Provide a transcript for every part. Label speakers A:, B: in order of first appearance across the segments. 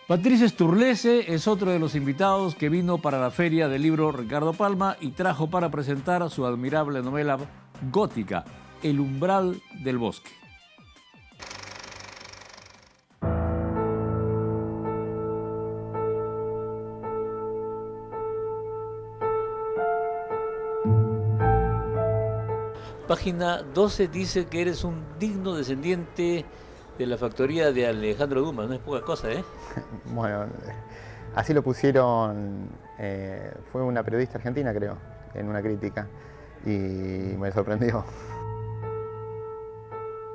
A: Patricio Sturlese es otro de los invitados que vino para la Feria del Libro Ricardo Palma y trajo para presentar su admirable novela gótica, El umbral del bosque. Página 12 dice que eres un digno descendiente de la factoría de Alejandro Dumas. No es poca cosa, ¿eh?
B: Bueno, así lo pusieron, fue una periodista argentina, creo, en una crítica, y me sorprendió.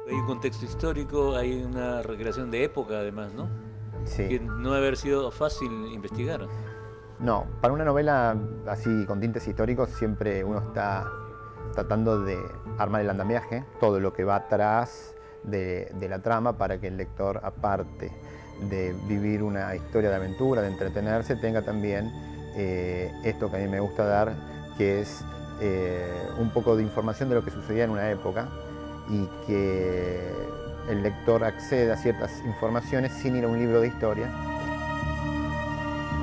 A: Hay un contexto histórico, hay una recreación de época además, ¿no?
B: Sí.
A: Que no debe haber sido fácil investigar.
B: No, para una novela así con tintes históricos siempre uno está tratando de armar el andamiaje, todo lo que va atrás de la trama para que el lector, aparte de vivir una historia de aventura, de entretenerse, tenga también esto que a mí me gusta dar, que es un poco de información de lo que sucedía en una época y que el lector acceda a ciertas informaciones sin ir a un libro de historia.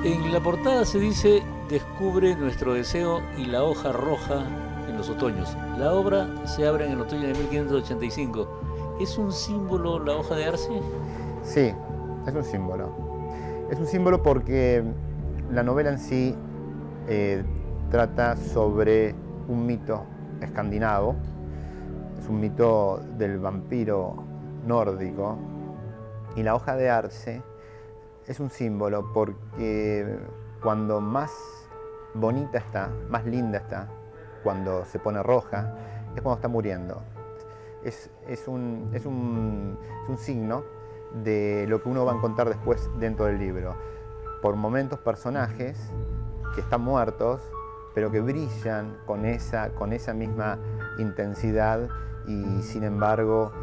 A: En la portada se dice: descubre nuestro deseo y la hoja roja en los otoños. La obra se abre en el otoño de 1585. ¿Es un símbolo la hoja de arce?
B: Sí, es un símbolo. Es un símbolo porque la novela en sí trata sobre un mito escandinavo. Es un mito del vampiro nórdico. Y la hoja de arce es un símbolo porque cuando más bonita está, más linda está, cuando se pone roja, es cuando está muriendo. Es un signo de lo que uno va a encontrar después dentro del libro. Por momentos personajes que están muertos, pero que brillan con esa misma intensidad y sin embargo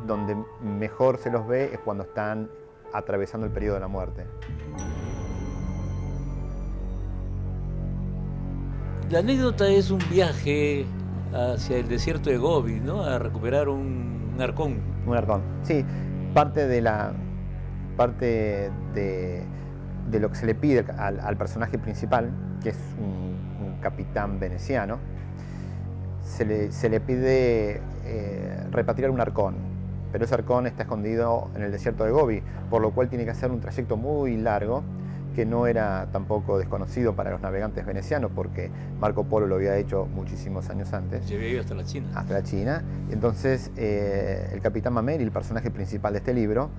B: donde mejor se los ve es cuando están atravesando el periodo de la muerte.
A: La anécdota es un viaje hacia el desierto de Gobi, ¿no? A recuperar un arcón.
B: Un arcón, sí. Parte de lo que se le pide al personaje principal, que es un capitán veneciano, se le pide repatriar un arcón, pero ese arcón está escondido en el desierto de Gobi, por lo cual tiene que hacer un trayecto muy largo, que no era tampoco desconocido para los navegantes venecianos, porque Marco Polo lo había hecho muchísimos años antes.
A: Se había ido hasta la China.
B: Hasta la China. Entonces, el capitán Mameli, el personaje principal de este libro,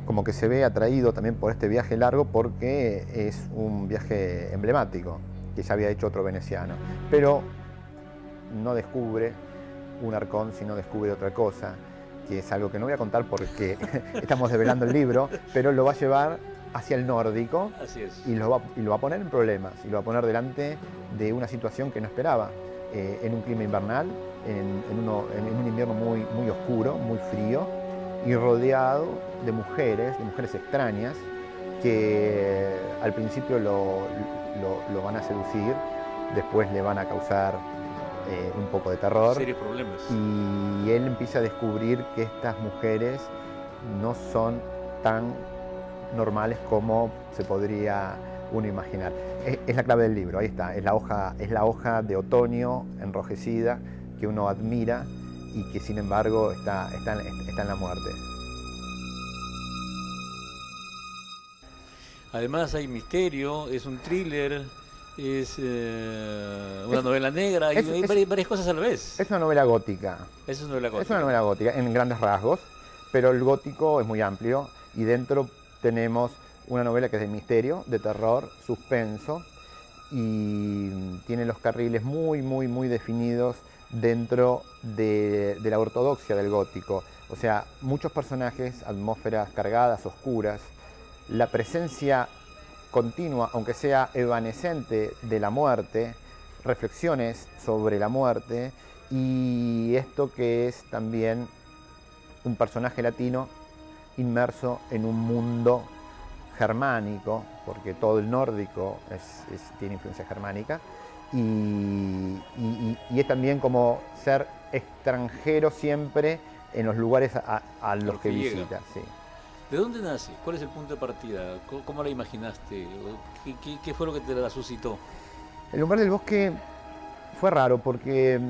B: como que se ve atraído también por este viaje largo porque es un viaje emblemático, que ya había hecho otro veneciano. Pero no descubre un arcón, sino descubre otra cosa, que es algo que no voy a contar porque estamos develando el libro, pero lo va a llevar hacia el nórdico.
A: Así es.
B: Y lo va a poner en problemas, y lo va a poner delante de una situación que no esperaba, en un clima invernal, en un invierno muy, muy oscuro, muy frío, y rodeado de mujeres extrañas que al principio lo van a seducir, después le van a causar un poco de terror.
A: Serios problemas.
B: Y él empieza a descubrir que estas mujeres no son tan normales como se podría uno imaginar. Es la clave del libro, ahí está, es la hoja de otoño enrojecida que uno admira y que sin embargo está en la muerte.
A: Además hay misterio, es un thriller, es una novela negra, hay varias cosas a la vez.
B: Es una novela gótica.
A: Es una novela gótica.
B: Es una novela gótica, en grandes rasgos, pero el gótico es muy amplio y dentro tenemos una novela que es de misterio, de terror, suspenso, y tiene los carriles muy, muy, muy definidos dentro de la ortodoxia del gótico. O sea, muchos personajes, atmósferas cargadas, oscuras, la presencia continua, aunque sea evanescente, de la muerte, reflexiones sobre la muerte, y esto que es también un personaje latino inmerso en un mundo germánico, porque todo el nórdico tiene influencia germánica, y es también como ser extranjero siempre en los lugares a los que visita. Sí.
A: ¿De dónde nace? ¿Cuál es el punto de partida? ¿Cómo la imaginaste? ¿Qué fue lo que te la suscitó?
B: El umbral del bosque fue raro porque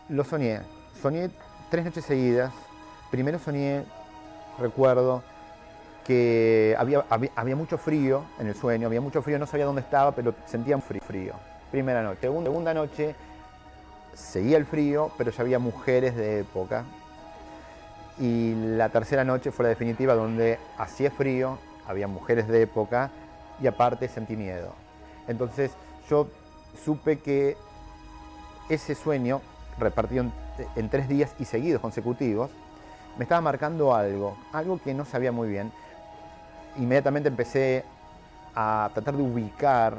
B: lo soñé. Soñé 3 noches seguidas. Primero soñé, recuerdo, que había mucho frío en el sueño, había mucho frío, no sabía dónde estaba, pero sentía un frío. Primera noche. Segunda noche, seguía el frío, pero ya había mujeres de época. Y la tercera noche fue la definitiva, donde hacía frío, había mujeres de época y aparte sentí miedo. Entonces yo supe que ese sueño, repartido en 3 días y seguidos consecutivos, me estaba marcando algo que no sabía muy bien. Inmediatamente empecé a tratar de ubicar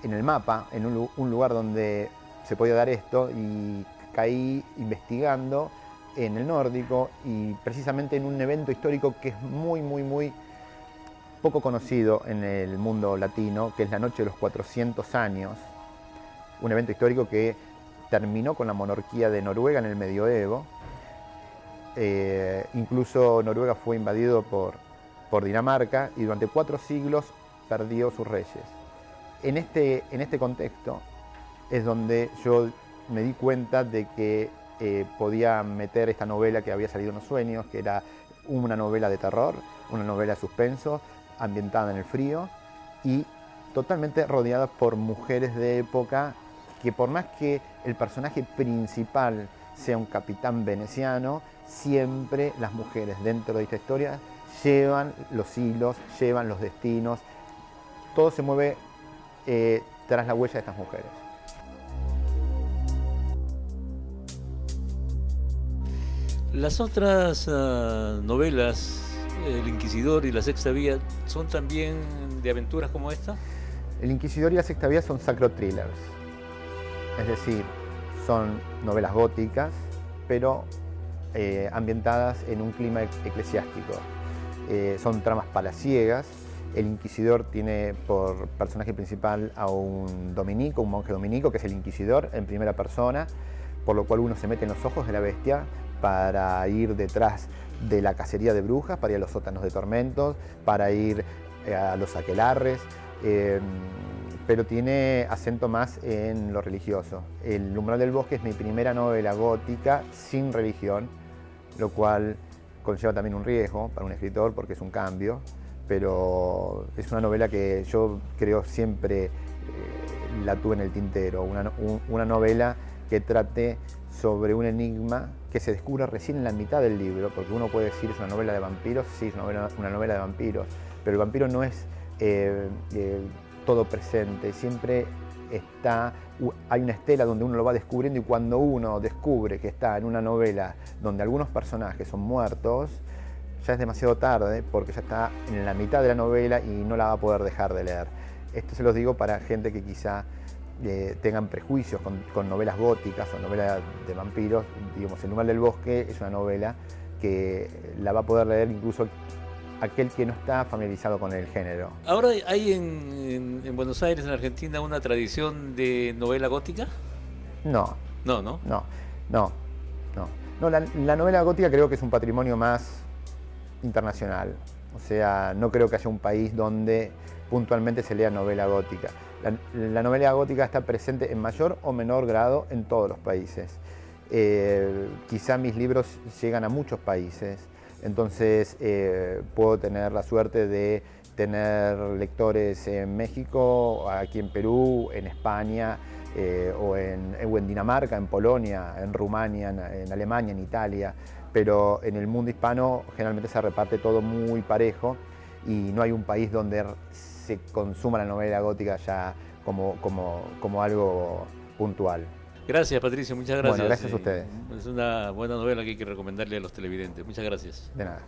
B: en el mapa, en un lugar donde se podía dar esto, y caí investigando en el nórdico y precisamente en un evento histórico que es muy poco conocido en el mundo latino, que es la Noche de los 400 años, un evento histórico que terminó con la monarquía de Noruega en el medioevo. Incluso Noruega fue invadido por Dinamarca y durante 4 siglos perdió sus reyes. En este contexto es donde yo me di cuenta de que podía meter esta novela que había salido en los sueños, que era una novela de terror, una novela de suspenso, ambientada en el frío y totalmente rodeada por mujeres de época, que por más que el personaje principal sea un capitán veneciano, siempre las mujeres dentro de esta historia llevan los hilos, llevan los destinos, todo se mueve tras la huella de estas mujeres.
A: Las otras novelas, El Inquisidor y La Sexta Vía, ¿son también de aventuras como esta?
B: El Inquisidor y La Sexta Vía son sacro thrillers, es decir, son novelas góticas, pero ambientadas en un clima eclesiástico. Son tramas palaciegas. El Inquisidor tiene por personaje principal a un dominico, un monje dominico, que es el Inquisidor en primera persona, por lo cual uno se mete en los ojos de la bestia para ir detrás de la cacería de brujas, para ir a los sótanos de tormentos, para ir a los aquelarres, pero tiene acento más en lo religioso. El Umbral del Bosque es mi primera novela gótica sin religión, lo cual conlleva también un riesgo para un escritor porque es un cambio, pero es una novela que yo creo siempre la tuve en el tintero, una novela que trate sobre un enigma que se descubre recién en la mitad del libro, porque uno puede decir es una novela de vampiros, sí, es una novela de vampiros, pero el vampiro no es todo presente, siempre hay una estela donde uno lo va descubriendo, y cuando uno descubre que está en una novela donde algunos personajes son muertos, ya es demasiado tarde porque ya está en la mitad de la novela y no la va a poder dejar de leer. Esto se los digo para gente que quizá tengan prejuicios con novelas góticas o novelas de vampiros. Digamos, El Umbral del Bosque es una novela que la va a poder leer incluso aquel que no está familiarizado con el género.
A: ¿Ahora hay en Buenos Aires, en Argentina, una tradición de novela gótica?
B: No.
A: No, ¿no?
B: No, la novela gótica creo que es un patrimonio más internacional. O sea, no creo que haya un país donde puntualmente se lea novela gótica. La novela gótica está presente en mayor o menor grado en todos los países. Quizá mis libros llegan a muchos países, entonces puedo tener la suerte de tener lectores en México, aquí en Perú, en España, o en Dinamarca, en Polonia, en Rumania, en Alemania, en Italia, pero en el mundo hispano generalmente se reparte todo muy parejo y no hay un país donde se consuma la novela gótica ya como algo puntual.
A: Gracias, Patricio, muchas gracias.
B: Bueno, gracias a ustedes.
A: Es una buena novela que hay que recomendarle a los televidentes. Muchas gracias.
B: De nada.